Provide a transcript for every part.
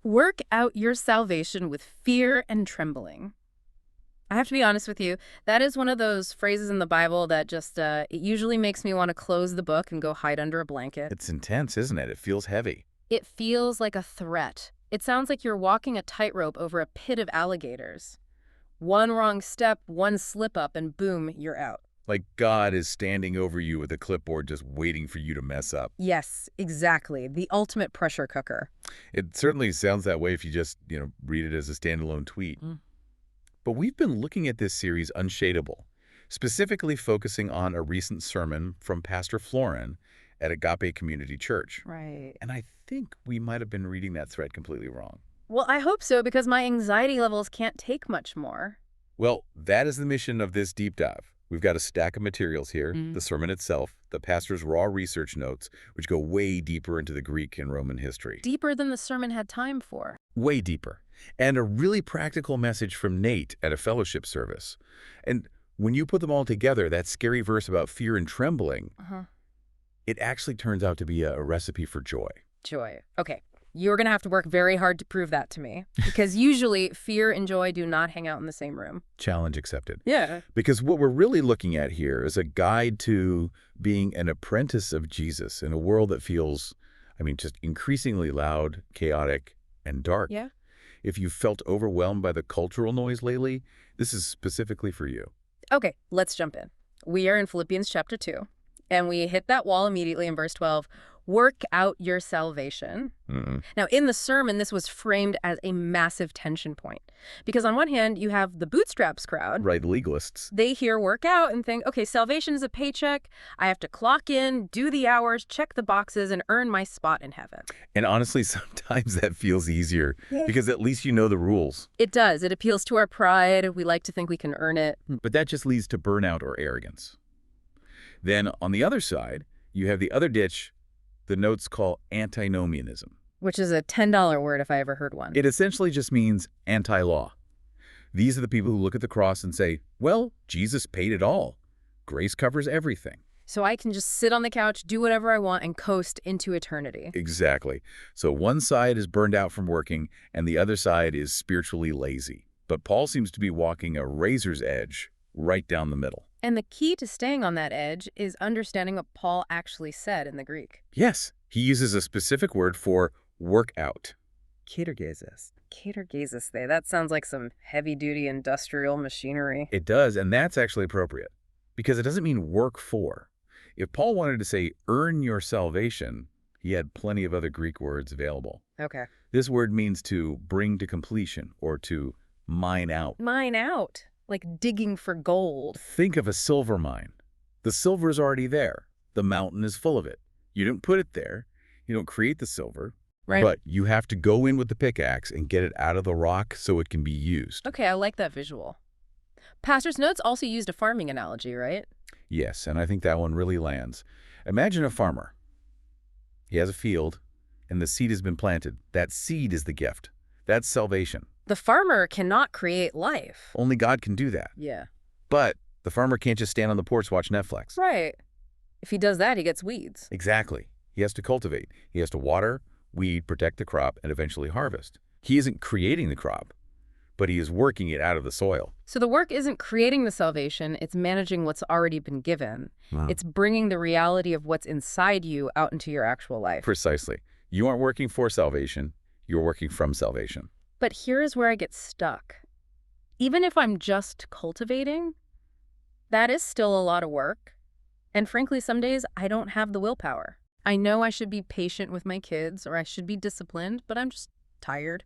Work out your salvation with fear and trembling. I have to be honest with you, that is one of those phrases in the Bible that just, it usually makes me want to close the book and go hide under a blanket. It's intense, isn't it? It feels heavy. It feels like a threat. It sounds like you're walking a tightrope over a pit of alligators. One wrong step, one slip up, and boom, you're out. Like God is standing over you with a clipboard just waiting for you to mess up. Yes, exactly. The ultimate pressure cooker. It certainly sounds that way if you just, read it as a standalone tweet. But we've been looking at this series Unshadable, specifically focusing on a recent sermon from Pastor Florin at Agape Community Church. Right. And I think we might have been reading that thread completely wrong. Well, I hope so, because my anxiety levels can't take much more. Well, that is the mission of this deep dive. We've got a stack of materials here, the sermon itself, the pastor's raw research notes, which go way deeper into the Greek and Roman history. Deeper than the sermon had time for. Way deeper. And a really practical message from Nate at a fellowship service. And when you put them all together, that scary verse about fear and trembling, it actually turns out to be a recipe for joy. Joy. Okay. You're going to have to work very hard to prove that to me, because usually fear and joy do not hang out in the same room. Challenge accepted. Yeah. Because what we're really looking at here is a guide to being an apprentice of Jesus in a world that feels, just increasingly loud, chaotic, and dark. Yeah. If you've felt overwhelmed by the cultural noise lately, this is specifically for you. Okay, let's jump in. We are in Philippians chapter 2, and we hit that wall immediately in verse 12. Work out your salvation. Now, in the sermon, this was framed as a massive tension point. Because on one hand, you have the bootstraps crowd. Right, legalists. They hear work out and think, okay, salvation is a paycheck. I have to clock in, do the hours, check the boxes, and earn my spot in heaven. And honestly, sometimes that feels easier because at least you know the rules. It does. It appeals to our pride. We like to think we can earn it. But that just leads to burnout or arrogance. Then on the other side, you have the other ditch the notes call antinomianism. Which is a $10 word if I ever heard one. It essentially just means anti-law. These are the people who look at the cross and say, well, Jesus paid it all. Grace covers everything. So I can just sit on the couch, do whatever I want, and coast into eternity. Exactly. So one side is burned out from working, and the other side is spiritually lazy. But Paul seems to be walking a razor's edge right down the middle. And the key to staying on that edge is understanding what Paul actually said in the Greek. Yes, he uses a specific word for work out. Katergesis. Katergesis, that sounds like some heavy-duty industrial machinery. It does, and that's actually appropriate, because it doesn't mean work for. If Paul wanted to say earn your salvation, he had plenty of other Greek words available. Okay. This word means to bring to completion or to mine out. Mine out. Like digging for gold. Think of a silver mine. The silver is already there. The mountain is full of it. You don't put it there. You don't create the silver. Right. But you have to go in with the pickaxe and get it out of the rock so it can be used. Okay, I like that visual. Pastor's notes also used a farming analogy, right? Yes, and I think that one really lands. Imagine a farmer. He has a field, and the seed has been planted. That seed is the gift. That's salvation. The farmer cannot create life. Only God can do that. Yeah. But the farmer can't just stand on the porch watch Netflix. Right. If he does that, he gets weeds. Exactly. He has to cultivate. He has to water, weed, protect the crop, and eventually harvest. He isn't creating the crop, but he is working it out of the soil. So the work isn't creating the salvation, it's managing what's already been given. Wow. It's bringing the reality of what's inside you out into your actual life. Precisely. You aren't working for salvation, you're working from salvation. But here's where I get stuck. Even if I'm just cultivating, that is still a lot of work. And frankly, some days I don't have the willpower. I know I should be patient with my kids or I should be disciplined, but I'm just tired.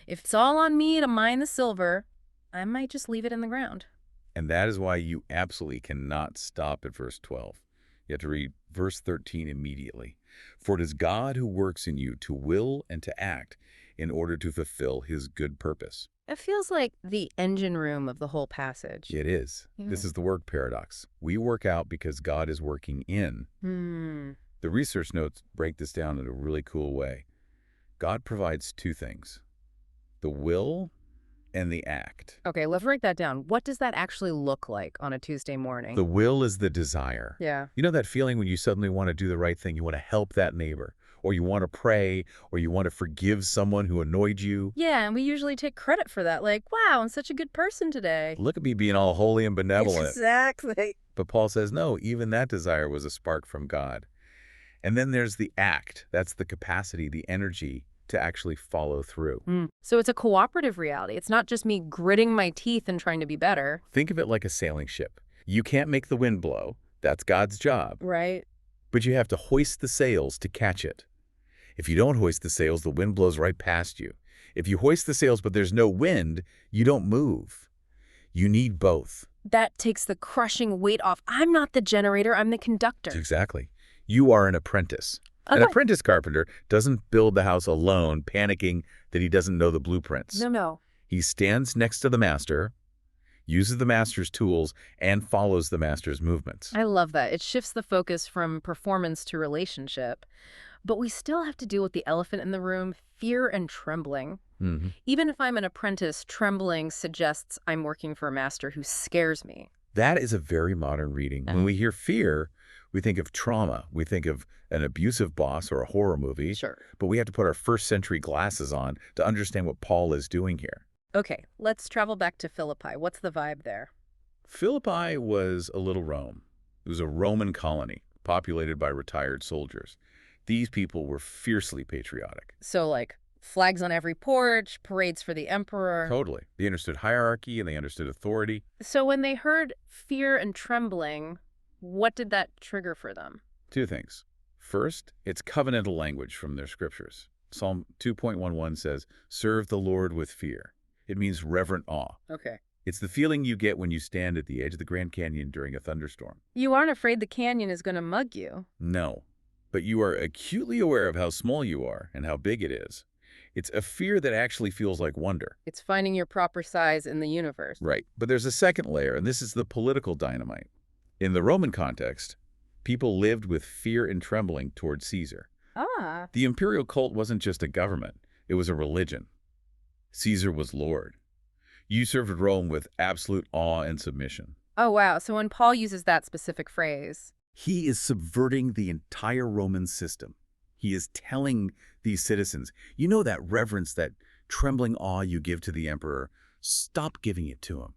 If it's all on me to mine the silver, I might just leave it in the ground. And that is why you absolutely cannot stop at verse 12. You have to read verse 13 immediately. For it is God who works in you to will and to act in order to fulfill his good purpose. It feels like the engine room of the whole passage. It is. Yeah. This is the work paradox. We work out because God is working in. The research notes break this down in a really cool way. God provides two things, the will and the act. Okay, let's write that down. What does that actually look like on a Tuesday morning? The will is the desire. Yeah. You know that feeling when you suddenly want to do the right thing, you want to help that neighbor, or you want to pray, or you want to forgive someone who annoyed you. Yeah, and we usually take credit for that, like, wow, I'm such a good person today. Look at me being all holy and benevolent. Exactly. But Paul says, no, even that desire was a spark from God. And then there's the act. That's the capacity, the energy to actually follow through. So it's a cooperative reality. It's not just me gritting my teeth and trying to be better. Think of it like a sailing ship. You can't make the wind blow. That's God's job. Right. But you have to hoist the sails to catch it. If you don't hoist the sails, the wind blows right past you. If you hoist the sails but there's no wind, you don't move. You need both. That takes the crushing weight off. I'm not the generator, I'm the conductor. Exactly. You are an apprentice. An apprentice carpenter doesn't build the house alone, panicking that he doesn't know the blueprints. No. He stands next to the master, uses the master's tools, and follows the master's movements. I love that. It shifts the focus from performance to relationship. But we still have to deal with the elephant in the room, fear and trembling. Even if I'm an apprentice, trembling suggests I'm working for a master who scares me. That is a very modern reading. When we hear fear, we think of trauma. We think of an abusive boss or a horror movie. Sure. But we have to put our first century glasses on to understand what Paul is doing here. Okay, let's travel back to Philippi. What's the vibe there? Philippi was a little Rome. It was a Roman colony populated by retired soldiers. These people were fiercely patriotic. So, like, flags on every porch, parades for the emperor. Totally. They understood hierarchy and they understood authority. So when they heard fear and trembling, what did that trigger for them? Two things. First, it's covenantal language from their scriptures. Psalm 2.11 says, "Serve the Lord with fear." It means reverent awe. Okay. It's the feeling you get when you stand at the edge of the Grand Canyon during a thunderstorm. You aren't afraid the canyon is going to mug you. No, but you are acutely aware of how small you are and how big it is. It's a fear that actually feels like wonder. It's finding your proper size in the universe. Right. But there's a second layer, and this is the political dynamite. In the Roman context, people lived with fear and trembling toward Caesar. Ah. The imperial cult wasn't just a government. It was a religion. Caesar was Lord. You served Rome with absolute awe and submission. Oh, wow. So when Paul uses that specific phrase, He is subverting the entire Roman system. He is telling these citizens, you know that reverence, that trembling awe you give to the emperor, stop giving it to him.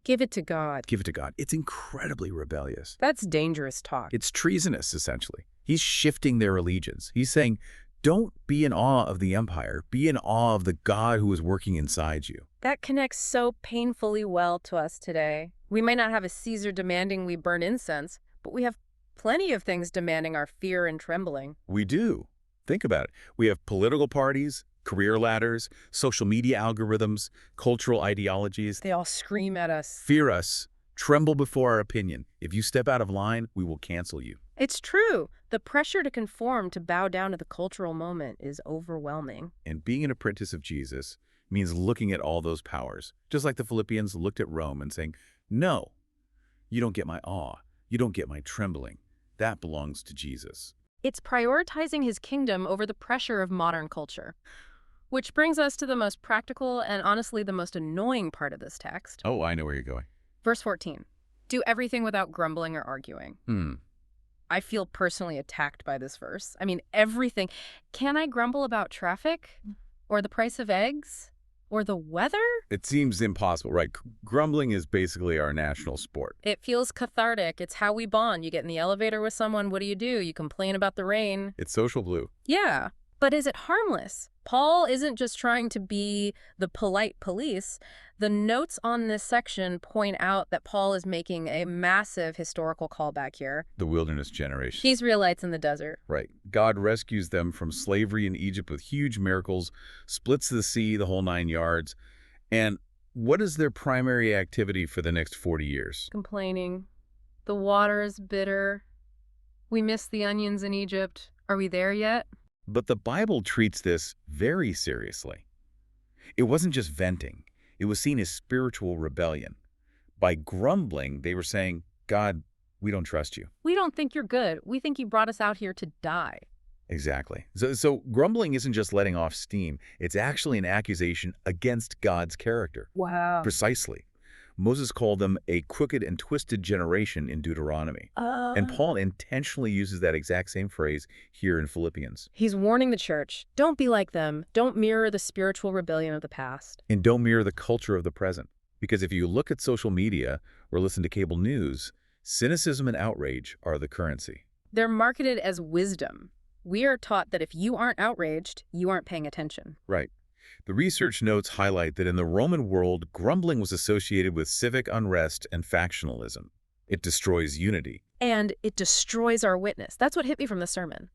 give it to God. Give it to God. It's incredibly rebellious. That's dangerous talk. It's treasonous, essentially. He's shifting their allegiance. He's saying, don't be in awe of the empire. Be in awe of the God who is working inside you. That connects so painfully well to us today. We may not have a Caesar demanding we burn incense, but we have plenty of things demanding our fear and trembling. We do. Think about it. We have political parties, career ladders, social media algorithms, cultural ideologies. They all scream at us. Fear us. Tremble before our opinion. If you step out of line, we will cancel you. It's true. The pressure to conform, to bow down to the cultural moment is overwhelming. And being an apprentice of Jesus means looking at all those powers, just like the Philippians looked at Rome and saying, no, you don't get my awe. You don't get my trembling. That belongs to Jesus. It's prioritizing his kingdom over the pressure of modern culture. Which brings us to the most practical and honestly the most annoying part of this text. Oh, I know where you're going. Verse 14. Do everything without grumbling or arguing. I feel personally attacked by this verse. I mean, everything. Can I grumble about traffic? Or the price of eggs? Or the weather? It seems impossible, right? Grumbling is basically our national sport. It feels cathartic. It's how we bond. You get in the elevator with someone, what do? You complain about the rain. It's social glue. Yeah. But is it harmless? Paul isn't just trying to be the polite police. The notes on this section point out that Paul is making a massive historical callback here. The wilderness generation. Israelites in the desert. Right. God rescues them from slavery in Egypt with huge miracles, splits the sea, the whole 9 yards. And what is their primary activity for the next 40 years? Complaining. The water is bitter. We miss the onions in Egypt. Are we there yet? But the Bible treats this very seriously. It wasn't just venting. It was seen as spiritual rebellion. By grumbling, they were saying, God, we don't trust you. We don't think you're good. We think you brought us out here to die. Exactly. So grumbling isn't just letting off steam. It's actually an accusation against God's character. Wow. Precisely. Moses called them a crooked and twisted generation in Deuteronomy. And Paul intentionally uses that exact same phrase here in Philippians. He's warning the church, don't be like them. Don't mirror the spiritual rebellion of the past. And don't mirror the culture of the present. Because if you look at social media or listen to cable news, cynicism and outrage are the currency. They're marketed as wisdom. We are taught that if you aren't outraged, you aren't paying attention. Right. The research notes highlight that in the Roman world, grumbling was associated with civic unrest and factionalism. It destroys unity. And it destroys our witness. That's what hit me from the sermon.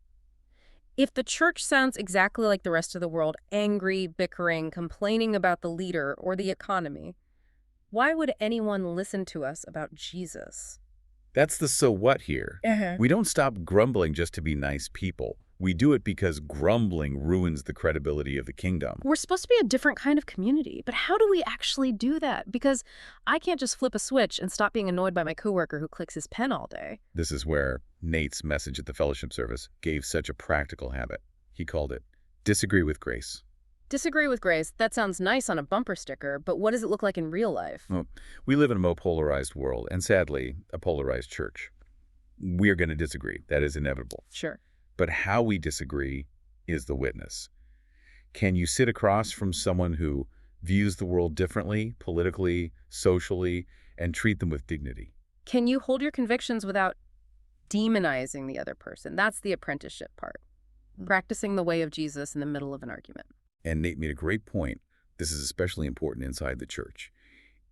If the church sounds exactly like the rest of the world, angry, bickering, complaining about the leader or the economy, why would anyone listen to us about Jesus? That's the so what here. We don't stop grumbling just to be nice people. We do it because grumbling ruins the credibility of the kingdom. We're supposed to be a different kind of community, but how do we actually do that? Because I can't just flip a switch and stop being annoyed by my coworker who clicks his pen all day. This is where Nate's message at the fellowship service gave such a practical habit. He called it, disagree with grace. Disagree with grace, that sounds nice on a bumper sticker, but what does it look like in real life? Well, we live in a more polarized world, and sadly, a polarized church. We are going to disagree. That is inevitable. Sure. But how we disagree is the witness. Can you sit across from someone who views the world differently, politically, socially, and treat them with dignity? Can you hold your convictions without demonizing the other person? That's the apprenticeship part. Practicing the way of Jesus in the middle of an argument. And Nate made a great point. This is especially important inside the church.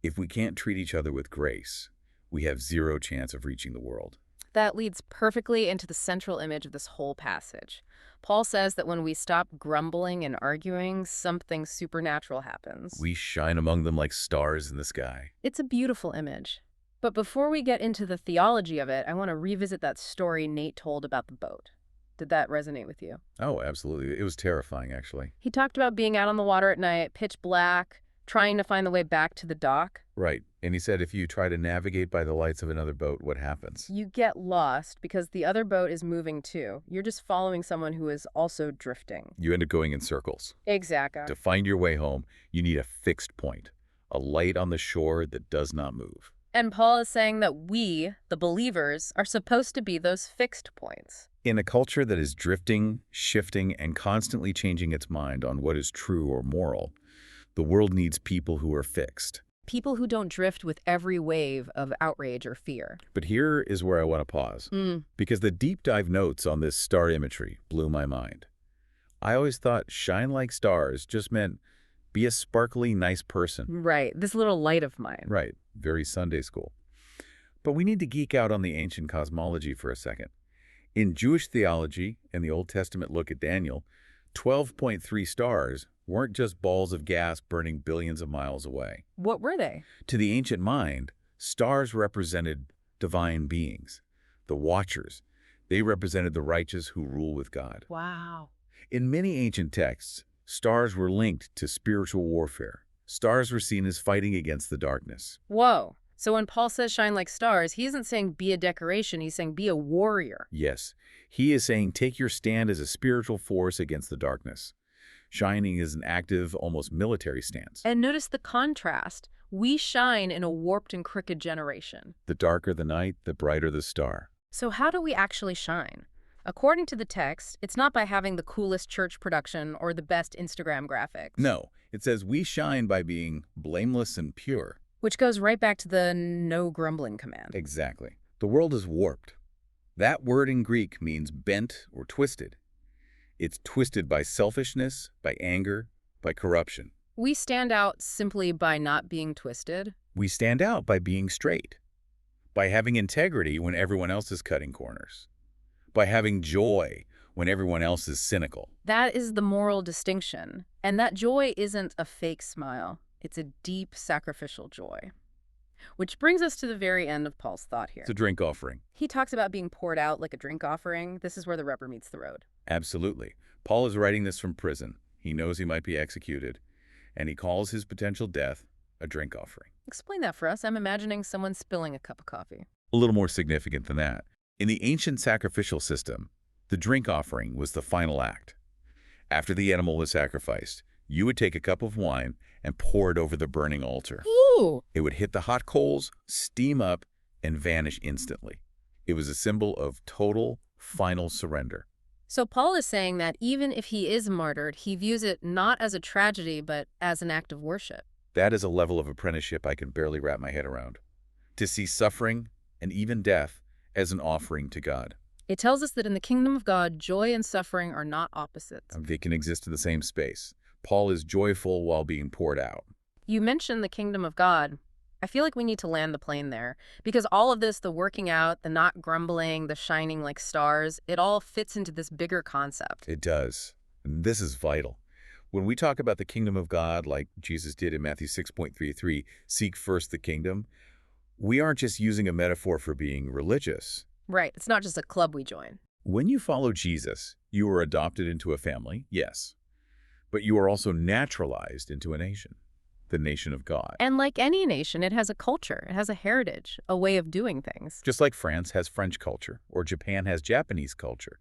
If we can't treat each other with grace, we have zero chance of reaching the world. That leads perfectly into the central image of this whole passage. Paul says that when we stop grumbling and arguing, something supernatural happens. We shine among them like stars in the sky. It's a beautiful image. But before we get into the theology of it, I want to revisit that story Nate told about the boat. Did that resonate with you? Oh, absolutely. It was terrifying, actually. He talked about being out on the water at night, pitch black, trying to find the way back to the dock. Right. And he said if you try to navigate by the lights of another boat, what happens? You get lost because the other boat is moving too. You're just following someone who is also drifting. You end up going in circles. Exactly. To find your way home, you need a fixed point, a light on the shore that does not move. And Paul is saying that we, the believers, are supposed to be those fixed points. In a culture that is drifting, shifting, and constantly changing its mind on what is true or moral, the world needs people who are fixed. People who don't drift with every wave of outrage or fear. But here is where I want to pause, because the deep dive notes on this star imagery blew my mind. I always thought shine like stars just meant be a sparkly, nice person. Right, this little light of mine. Right, very Sunday school. But we need to geek out on the ancient cosmology for a second. In Jewish theology and the Old Testament look at Daniel, 12.3 stars weren't just balls of gas burning billions of miles away. What were they? To the ancient mind, stars represented divine beings, the watchers. They represented the righteous who rule with God. Wow. In many ancient texts, stars were linked to spiritual warfare. Stars were seen as fighting against the darkness. Whoa. So when Paul says shine like stars, he isn't saying be a decoration, he's saying be a warrior. Yes, he is saying take your stand as a spiritual force against the darkness. Shining is an active, almost military stance. And notice the contrast. We shine in a warped and crooked generation. The darker the night, the brighter the star. So how do we actually shine? According to the text, it's not by having the coolest church production or the best Instagram graphics. No, it says we shine by being blameless and pure. Which goes right back to the no grumbling command. Exactly. The world is warped. That word in Greek means bent or twisted. It's twisted by selfishness, by anger, by corruption. We stand out simply by not being twisted. We stand out by being straight, by having integrity when everyone else is cutting corners, by having joy when everyone else is cynical. That is the moral distinction. And that joy isn't a fake smile. It's a deep, sacrificial joy. Which brings us to the very end of Paul's thought here. It's a drink offering. He talks about being poured out like a drink offering. This is where the rubber meets the road. Absolutely. Paul is writing this from prison. He knows he might be executed, and he calls his potential death a drink offering. Explain that for us. I'm imagining someone spilling a cup of coffee. A little more significant than that. In the ancient sacrificial system, the drink offering was the final act. After the animal was sacrificed, You would take a cup of wine and pour it over the burning altar. Ooh. It would hit the hot coals, steam up, and vanish instantly. It was a symbol of total, final surrender. So Paul is saying that even if he is martyred, he views it not as a tragedy, but as an act of worship. That is a level of apprenticeship I can barely wrap my head around. To see suffering, and even death, as an offering to God. It tells us that in the kingdom of God, joy and suffering are not opposites. They can exist in the same space. Paul is joyful while being poured out. You mentioned the kingdom of God. I feel like we need to land the plane there, because all of this, the working out, the not grumbling, the shining like stars, it all fits into this bigger concept. It does. And this is vital. When we talk about the kingdom of God, like Jesus did in Matthew 6.33, seek first the kingdom, we aren't just using a metaphor for being religious. Right. It's not just a club we join. When you follow Jesus, you are adopted into a family, yes, but you are also naturalized into a nation, the nation of God. And like any nation, it has a culture, it has a heritage, a way of doing things. Just like France has French culture, or Japan has Japanese culture,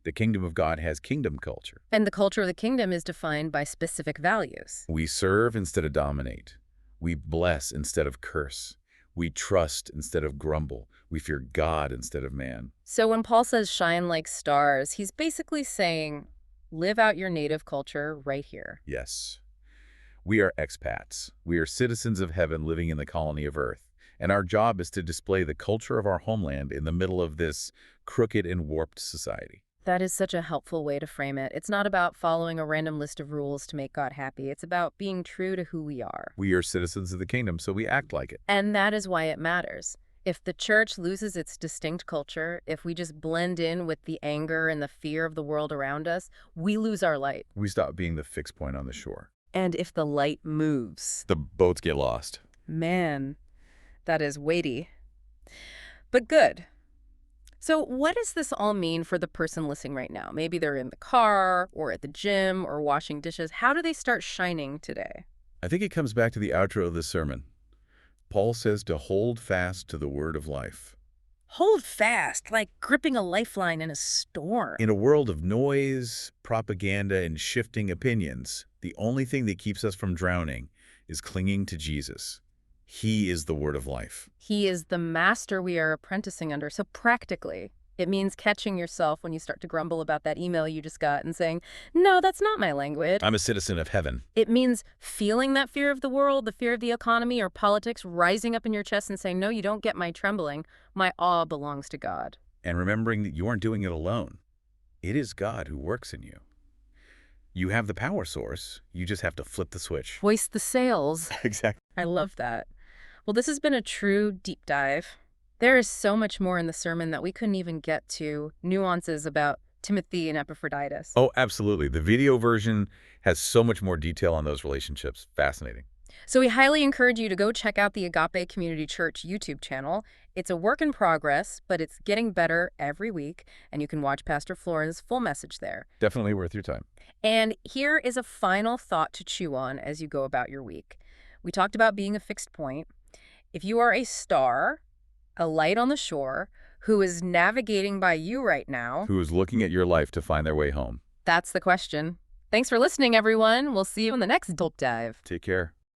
the kingdom of God has kingdom culture. And the culture of the kingdom is defined by specific values. We serve instead of dominate. We bless instead of curse. We trust instead of grumble. We fear God instead of man. So when Paul says shine like stars, he's basically saying, live out your native culture right here. Yes. We are expats. We are citizens of heaven living in the colony of earth. And our job is to display the culture of our homeland in the middle of this crooked and warped society. That is such a helpful way to frame it. It's not about following a random list of rules to make God happy. It's about being true to who we are. We are citizens of the kingdom, so we act like it. And that is why it matters. If the church loses its distinct culture, if we just blend in with the anger and the fear of the world around us, we lose our light. We stop being the fixed point on the shore. And if the light moves, The boats get lost. man, that is weighty. But good. So what does this all mean for the person listening right now? Maybe they're in the car or at the gym or washing dishes. How do they start shining today? I think it comes back to the outro of this sermon. Paul says to hold fast to the word of life. Hold fast, like gripping a lifeline in a storm. In a world of noise, propaganda, and shifting opinions, the only thing that keeps us from drowning is clinging to Jesus. He is the word of life. He is the master we are apprenticing under. So practically, it means catching yourself when you start to grumble about that email you just got and saying, no, that's not my language. I'm a citizen of heaven. It means feeling that fear of the world, the fear of the economy or politics, rising up in your chest and saying, no, you don't get my trembling. My awe belongs to God. And remembering that you aren't doing it alone. It is God who works in you. You have the power source. You just have to flip the switch. Hoist the sails. Exactly. I love that. Well, this has been a true deep dive. There is so much more in the sermon that we couldn't even get to. Nuances about Timothy and Epaphroditus. Oh, absolutely. The video version has so much more detail on those relationships. Fascinating. So we highly encourage you to go check out the Agape Community Church YouTube channel. It's a work in progress, but it's getting better every week, and you can watch Pastor Floren's full message there. Definitely worth your time. And here is a final thought to chew on as you go about your week. We talked about being a fixed point. If you are a star, a light on the shore, who is navigating by you right now, Who is looking at your life to find their way home? that's the question. Thanks for listening, everyone. We'll see you in the next Deep Dive. Take care.